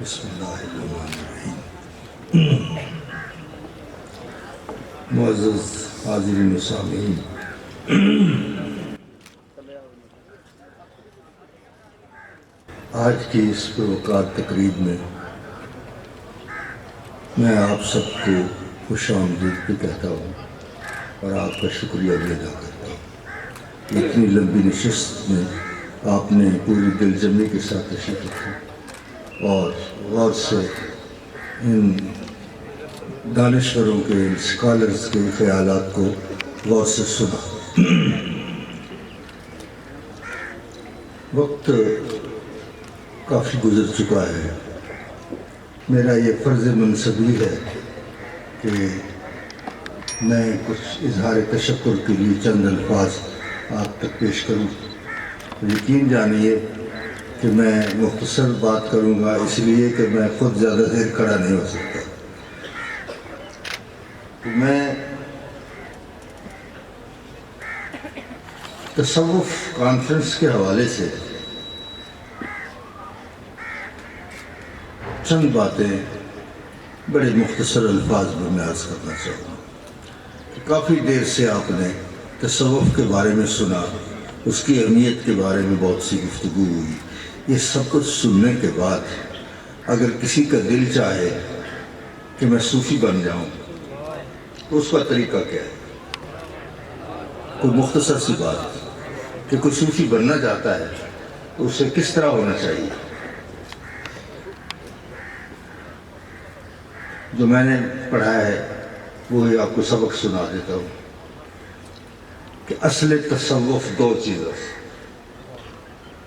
بسم اللہ الرحمن الرحیم۔ معزز حاضرین و سامعین، آج کی اس پروقار تقریب میں میں آپ سب کو خوش آمدید بھی کہتا ہوں اور آپ کا شکریہ بھی ادا کرتا ہوں۔ اتنی لمبی نشست میں آپ نے پوری دل جمعی کے ساتھ تشریف رکھی اور غور سے ان دانشوروں کے، ان اسکالرز کے خیالات کو غور سے سنا۔ وقت کافی گزر چکا ہے، میرا یہ فرض منصبی ہے کہ میں کچھ اظہار تشکر کے لیے چند الفاظ آپ تک پیش کروں۔ یقین جانیے کہ میں مختصر بات کروں گا، اس لیے کہ میں خود زیادہ دیر کھڑا نہیں ہو سکتا۔ میں تصوف کانفرنس کے حوالے سے چند باتیں بڑے مختصر الفاظ میں عرض کرنا چاہوں گا۔ کافی دیر سے آپ نے تصوف کے بارے میں سنا، اس کی اہمیت کے بارے میں بہت سی گفتگو ہوئی۔ یہ سب کچھ سننے کے بعد اگر کسی کا دل چاہے کہ میں صوفی بن جاؤں تو اس کا طریقہ کیا ہے؟ کوئی مختصر سی بات کہ کوئی صوفی بننا چاہتا ہے تو اسے کس طرح ہونا چاہیے؟ جو میں نے پڑھا ہے وہی آپ کو سبق سنا دیتا ہوں کہ اصل تصوف دو چیزیں،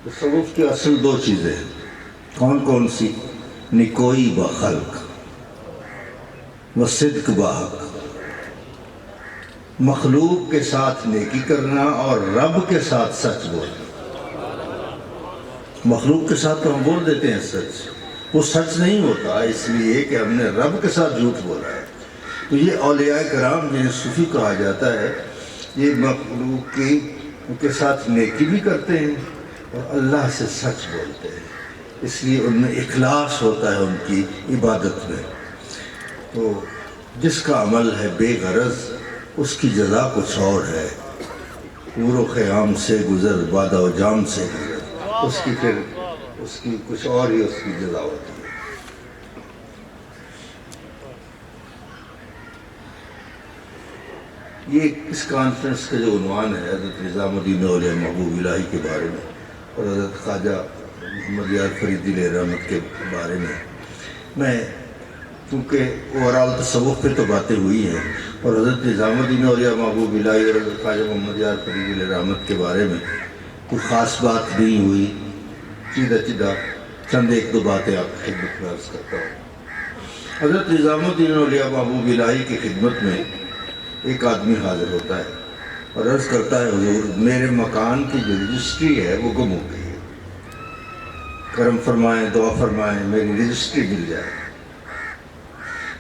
تصوف کی اصل دو چیزیں ہیں۔ کون کون سی؟ نکوئی با خلق و صدق با حق، مخلوق کے ساتھ نیکی کرنا اور رب کے ساتھ سچ بولنا۔ مخلوق کے ساتھ تو ہم بول دیتے ہیں سچ، وہ سچ نہیں ہوتا اس لیے کہ ہم نے رب کے ساتھ جھوٹ بولا ہے۔ تو یہ اولیاء کرام جنہیں صوفی کہا جاتا ہے، یہ مخلوق کے ساتھ نیکی بھی کرتے ہیں اور اللہ سے سچ بولتے ہیں، اس لیے ان میں اخلاص ہوتا ہے ان کی عبادت میں۔ تو جس کا عمل ہے بے غرض، اس کی جزا کچھ اور ہے۔ پور و خیام سے گزر، بادہ و جام سے گزر، اس کی کچھ اور ہی اس کی جزا ہوتی ہے۔ یہ اس کانفرنس کا جو عنوان ہے حضرت نظام الدین اولیاء محبوب الہی کے بارے میں اور حضرت خواجہ محمد یار فریدی علیہ رحمت کے بارے میں کیونکہ اوورال تصوف پہ تو باتیں ہوئی ہیں اور حضرت نظام الدین اولیاء محبوب الہی اور حضرت خواجہ محمد یار فریدی علیہ رحمت کے بارے میں کوئی خاص بات نہیں ہوئی، سیدھا چند ایک دو باتیں آپ کی خدمت میں عرض کرتا ہوں۔ حضرت نظام الدین اولیاء محبوب الہی کی خدمت میں ایک آدمی حاضر ہوتا ہے اور عرض کرتا ہے حضور میرے مکان کی جو رجسٹری ہے وہ گم ہو گئی ہے، کرم فرمائیں، دعا فرمائیں میری رجسٹری مل جائے۔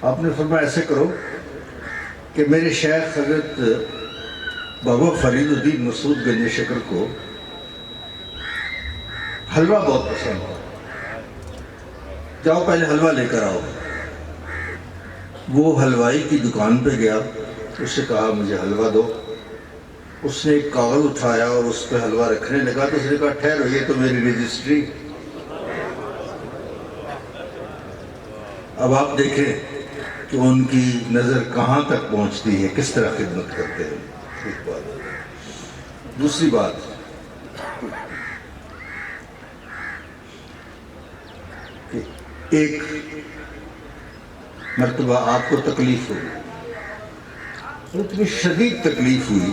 آپ نے فرمایا ایسے کرو کہ میرے شیخ حضرت بابا فرید الدین مسعود گنج شکر کو حلوہ بہت پسند ہے، جاؤ پہلے حلوہ لے کر آؤ۔ وہ حلوائی کی دکان پہ گیا، اس سے کہا مجھے حلوہ دو۔ اس نے ایک کاغذ اٹھایا اور اس پہ حلوہ رکھنے لگا تو اس نے کہا ٹھہرو، یہ تو میری رجسٹری۔ اب آپ دیکھیں کہ ان کی نظر کہاں تک پہنچتی ہے، کس طرح خدمت کرتے ہیں۔ ایک بات۔ دوسری بات، کہ ایک مرتبہ آپ کو تکلیف ہوئی، اتنی شدید تکلیف ہوئی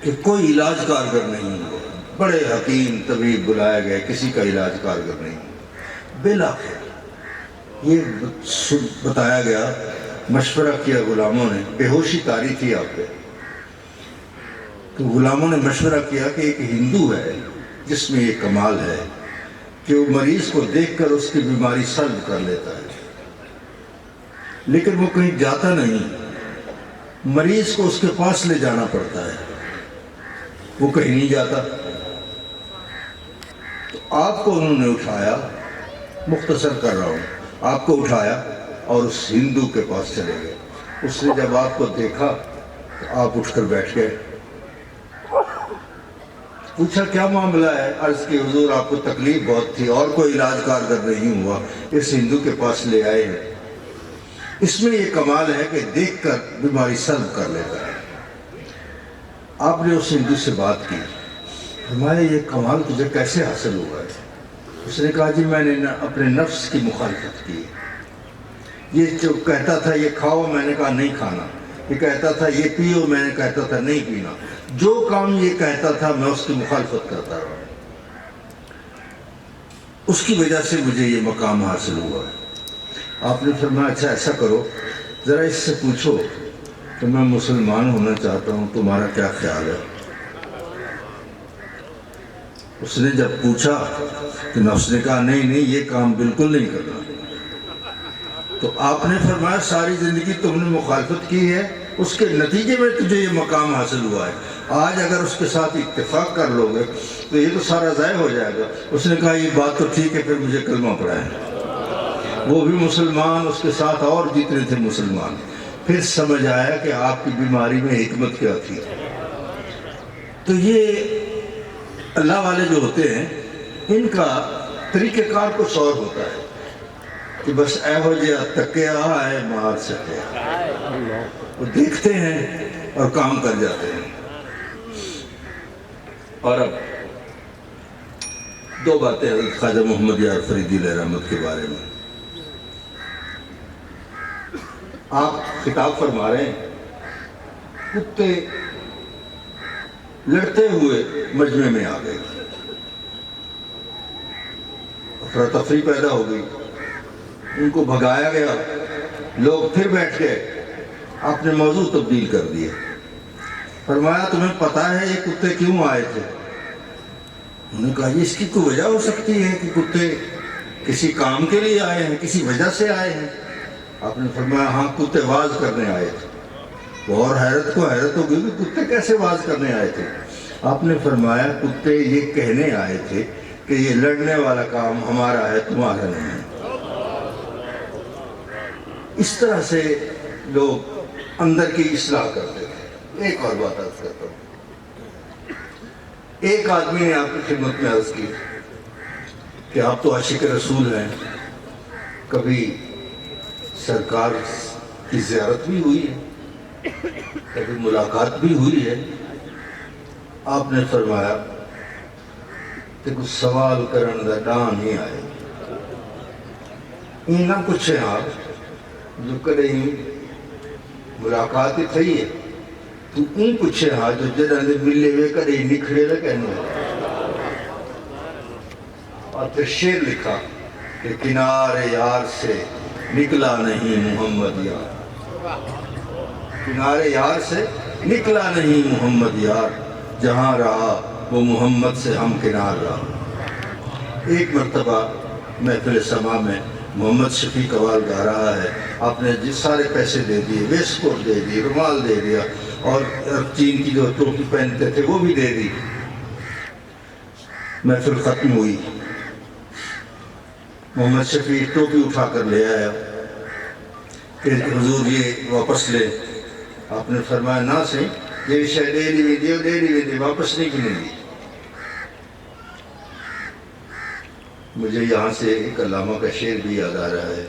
کہ کوئی علاج کارگر نہیں ہوا، بڑے حکیم طبیب بلائے گئے، کسی کا علاج کارگر نہیں ہوا۔ بالآخر یہ بتایا گیا، مشورہ کیا غلاموں نے، بے ہوشی طاری تھی آپ پہ، تو غلاموں نے مشورہ کیا کہ ایک ہندو ہے جس میں یہ کمال ہے کہ وہ مریض کو دیکھ کر اس کی بیماری سلب کر لیتا ہے، لیکن وہ کہیں جاتا نہیں، مریض کو اس کے پاس لے جانا پڑتا ہے، وہ کہیں نہیں جاتا۔ تو آپ کو انہوں نے اٹھایا، مختصر کر رہا ہوں، آپ کو اٹھایا اور اس ہندو کے پاس چلے گئے۔ اس نے جب آپ کو دیکھا تو آپ اٹھ کر بیٹھ گئے، پوچھا کیا معاملہ ہے؟ عرض کی حضور آپ کو تکلیف بہت تھی اور کوئی علاج کارگر نہیں ہوا، اس ہندو کے پاس لے آئے ہیں۔ اس میں یہ کمال ہے کہ دیکھ کر بیماری سلب کر لیتا ہے۔ آپ نے اس ہندو سے بات کی، فرمایا یہ کمال تجھے کیسے حاصل ہوا ہے؟ اس نے کہا جی میں نے اپنے نفس کی مخالفت کی، یہ جو کہتا تھا یہ کھاؤ، میں نے کہا نہیں کھانا، یہ کہتا تھا یہ پیو، میں نے کہتا تھا نہیں پینا، جو کام یہ کہتا تھا میں اس کی مخالفت کرتا رہا، اس کی وجہ سے مجھے یہ مقام حاصل ہوا ہے۔ آپ نے فرمایا اچھا ایسا کرو، ذرا اس سے پوچھو کہ میں مسلمان ہونا چاہتا ہوں، تمہارا کیا خیال ہے؟ اس نے جب پوچھا کہ نفس نے کہا نہیں نہیں یہ کام بالکل نہیں کرنا، تو آپ نے فرمایا ساری زندگی تم نے مخالفت کی ہے، اس کے نتیجے میں تجھے یہ مقام حاصل ہوا ہے، آج اگر اس کے ساتھ اتفاق کر لو گے تو یہ تو سارا ضائع ہو جائے گا۔ اس نے کہا یہ بات تو ٹھیک ہے، پھر مجھے کلمہ پڑھائیں۔ وہ بھی مسلمان، اس کے ساتھ اور جتنے تھے مسلمان، پھر سمجھ آیا کہ آپ کی بیماری میں حکمت کیا تھی۔ تو یہ اللہ والے جو ہوتے ہیں ان کا طریقہ کار کچھ اور ہوتا ہے کہ بس ایہو جہا تکیا ہے مار سکے، وہ دیکھتے ہیں اور کام کر جاتے ہیں۔ اور اب دو باتیں حضرت خواجہ محمد یار فریدی علیہ رحمت کے بارے میں۔ آپ خطاب فرما رہے ہیں، کتے لڑتے ہوئے مجمع میں آ گئے، افراتفری پیدا ہو گئی، ان کو بھگایا گیا، لوگ پھر بیٹھ گئے، آپ نے موضوع تبدیل کر دیا۔ فرمایا تمہیں پتہ ہے یہ کتے کیوں آئے تھے؟ انہوں نے کہا یہ اس کی کوئی وجہ ہو سکتی ہے کہ کتے کسی کام کے لیے آئے ہیں، کسی وجہ سے آئے ہیں؟ آپ نے فرمایا ہاں کتے واز کرنے آئے تھے۔ وہ اور حیرت کو حیرت ہو گئی کہ کتے کیسے واز کرنے آئے تھے؟ آپ نے فرمایا کتے یہ کہنے آئے تھے کہ یہ لڑنے والا کام ہمارا ہے، تمہارا نہیں ہے۔ اس طرح سے لوگ اندر کی اصلاح کرتے تھے۔ ایک اور بات عرض کرتا ہوں، ایک آدمی نے آپ کی خدمت میں عرض کی کہ آپ تو عاشق رسول ہیں، کبھی سرکار کی زیارت بھی ہوئی ہے، کبھی ملاقات بھی ہوئی ہے؟ آپ نے فرمایا کہ کچھ سوال کرن دا ڈان نہیں آئے، این نہ پوچھے آپ جو کدے ہی ملاقات ہی تھی ہے، تو این پوچھے ہاں جو جدہ دے ملے ہوئے کدے ہی نکھڑے لے کہنے ہیں۔ اور پھر شعر لکھا کہ کنار یار سے نکلا نہیں محمد یار، کنار یار سے نکلا نہیں محمد یار، جہاں رہا وہ محمد سے ہم کنار رہا۔ ایک مرتبہ محفل سما میں محمد شفیع قوال گا رہا ہے، آپ نے جس سارے پیسے دے دیے، ویسٹ کوٹ دے دی، رومال دے دیا، اور چین کی جو ٹوپی پہنتے تھے وہ بھی دے دی۔ محفل ختم ہوئی، محمد شفیع ٹوپی اٹھا کر لے آیا کہ حضور یہ واپس لے۔ آپ نے فرمایا نہ صحیح، یہ شاید دے دی واپس نہیں کرنے دی۔ مجھے یہاں سے ایک علامہ کا شعر بھی یاد آ رہا ہے،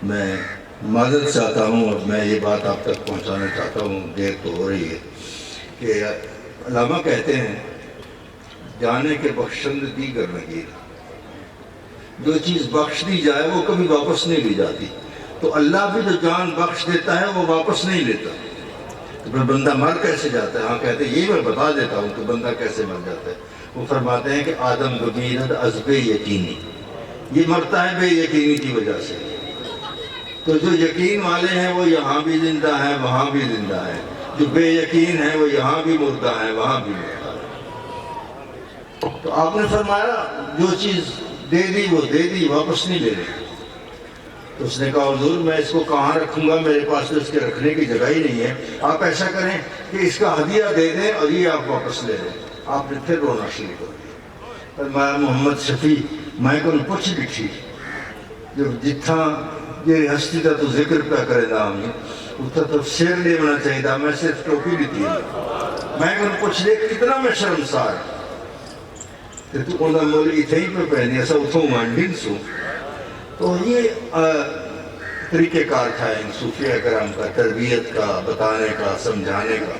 میں معذرت چاہتا ہوں اور میں یہ بات آپ تک پہنچانا چاہتا ہوں، دیر تو ہو رہی ہے، کہ علامہ کہتے ہیں جانے کے بخشند دیگر نگیر، جو چیز بخش دی جائے وہ کبھی واپس نہیں لی جاتی، تو اللہ بھی جو جان بخش دیتا ہے وہ واپس نہیں لیتا۔ تو پھر بندہ مر کیسے جاتا ہے؟ ہاں کہتے ہیں یہ میں بتا دیتا ہوں کہ بندہ کیسے مر جاتا ہے۔ وہ فرماتے ہیں کہ آدم بمیرد از بے یقینی، یہ مرتا ہے بے یقینی کی وجہ سے۔ تو جو یقین والے ہیں وہ یہاں بھی زندہ ہیں وہاں بھی زندہ ہیں، جو بے یقین ہیں وہ یہاں بھی مردہ ہیں وہاں بھی مردہ ہیں۔ تو آپ نے فرمایا جو چیز دے دی وہ دے دی، واپس نہیں لے رہی۔ تو اس نے کہا حضور میں اس کو کہاں رکھوں گا، میرے پاس تو اس کے رکھنے کی جگہ ہی نہیں ہے، آپ ایسا کریں کہ اس کا ہدیہ دے دیں اور یہ آپ واپس لے لیں۔ آپ نے پھر رونا شروع کر دیا۔ فرمایا محمد شفیع میں کو پوچھ بیٹھی جب جتھاں یہ ہستی کا تو ذکر پہ کرے نام اتنا تو شیر لے ہونا چاہیے تھا، میں صرف ٹوپی لیتی میں کو پوچھ لے کتنا میں شرمسار کہ تو انہوں نے مولی اتھے ہی پہ پہنی ایسا اتھوں مانڈین سو. تو یہ طریقہ کار تھا ان صوفیہ کرام کا، تربیت کا، بتانے کا، سمجھانے کا.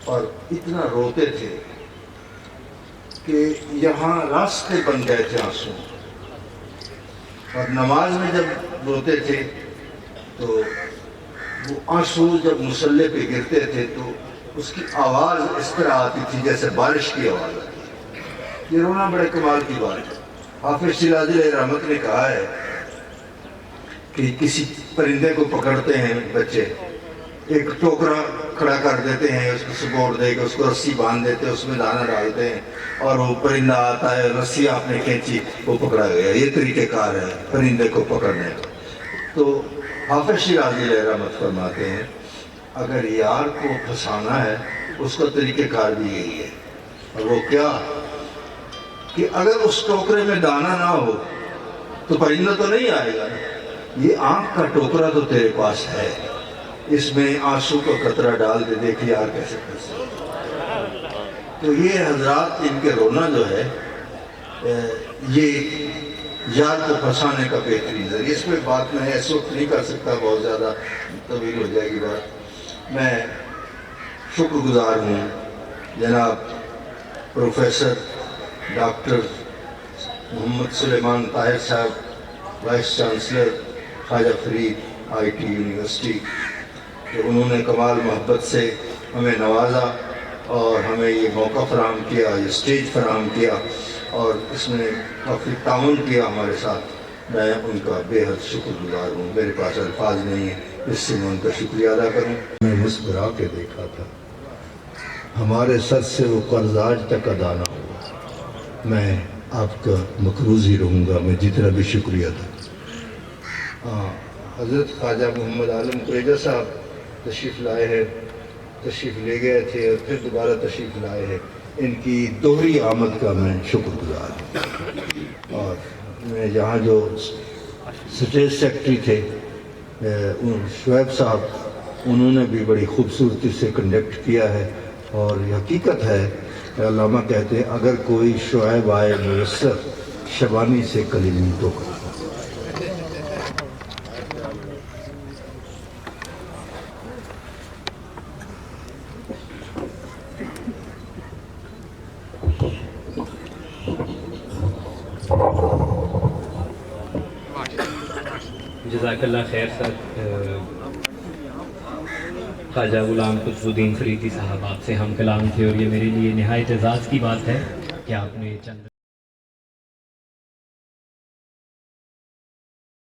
اور اتنا روتے تھے کہ یہاں راستے بن گئے تھے آنسو. اور نماز میں جب روتے تھے تو وہ آنسو جب مصلے پہ گرتے تھے تو اس کی آواز اس طرح آتی تھی جیسے بارش کی آواز آتی. یہ رونا بڑے کمال کی بات ہے. حافظ شیرازی علیہ رحمت نے کہا ہے کہ کسی پرندے کو پکڑتے ہیں بچے، ایک ٹوکرا کھڑا کر دیتے ہیں، اس کو سپورٹ دے کے اس کو رسی باندھ دیتے ہیں، اس میں دانہ ڈالتے ہیں اور وہ پرندہ آتا ہے، رسی آپ نے کھینچی وہ پکڑا گیا. یہ طریقہ کار ہے پرندے کو پکڑنے کا. تو حافظ شیرازی علیہ رحمت فرماتے ہیں اگر یار کو پھنسانا ہے اس کا طریقہ کار بھی یہی ہے. اور وہ کیا کہ اگر اس ٹوکرے میں دانہ نہ ہو تو پرندہ تو نہیں آئے گا. یہ آنکھ کا ٹوکرا تو تیرے پاس ہے، اس میں آنسو کا قطرہ ڈال دے، دیکھ یار کیسے پھنسے. تو یہ حضرات ان کے رونا جو ہے یہ یار کو پھنسانے کا بہترین ذریعہ. اس پہ بات میں اس وقت نہیں کر سکتا، بہت زیادہ طویل ہو جائے گی بات. میں شکر گزار ہوں جناب پروفیسر ڈاکٹر محمد سلیمان طاہر صاحب، vice chancellor Khwaja Farid I T university, کہ انہوں نے کمال محبت سے ہمیں نوازا اور ہمیں یہ موقع فراہم کیا، یہ اسٹیج فراہم کیا اور اس میں کافی تعاون کیا ہمارے ساتھ. میں ان کا بے حد شکر گزار ہوں. میرے پاس الفاظ نہیں ہیں اس سے میں ان کا شکریہ ادا کروں. میں مسکرا کے دیکھا تھا، ہمارے سر سے وہ قرض آج تک ادا نہ ہوا. میں آپ کا مقروض ہی رہوں گا، میں جتنا بھی شکریہ تھا. حضرت خواجہ محمد عالم قریجہ صاحب تشریف لائے ہیں، تشریف لے گئے تھے اور پھر دوبارہ تشریف لائے ہیں. ان کی دوہری آمد کا میں شکر گزار ہوں. اور میں یہاں جو اسٹیج سیکرٹری تھے شعیب صاحب، انہوں نے بھی بڑی خوبصورتی سے کنڈکٹ کیا ہے. اور یہ حقیقت ہے کہ علامہ کہتے ہیں اگر کوئی شعیب آئے میسر شبانی سے کلیمی تو کرو. جزاک اللہ خیر سر. خواجہ غلام قطب الدین فریدی صاحب آپ سے ہم کلام تھے اور یہ میرے لیے نہایت اعزاز کی بات ہے کہ آپ نے چند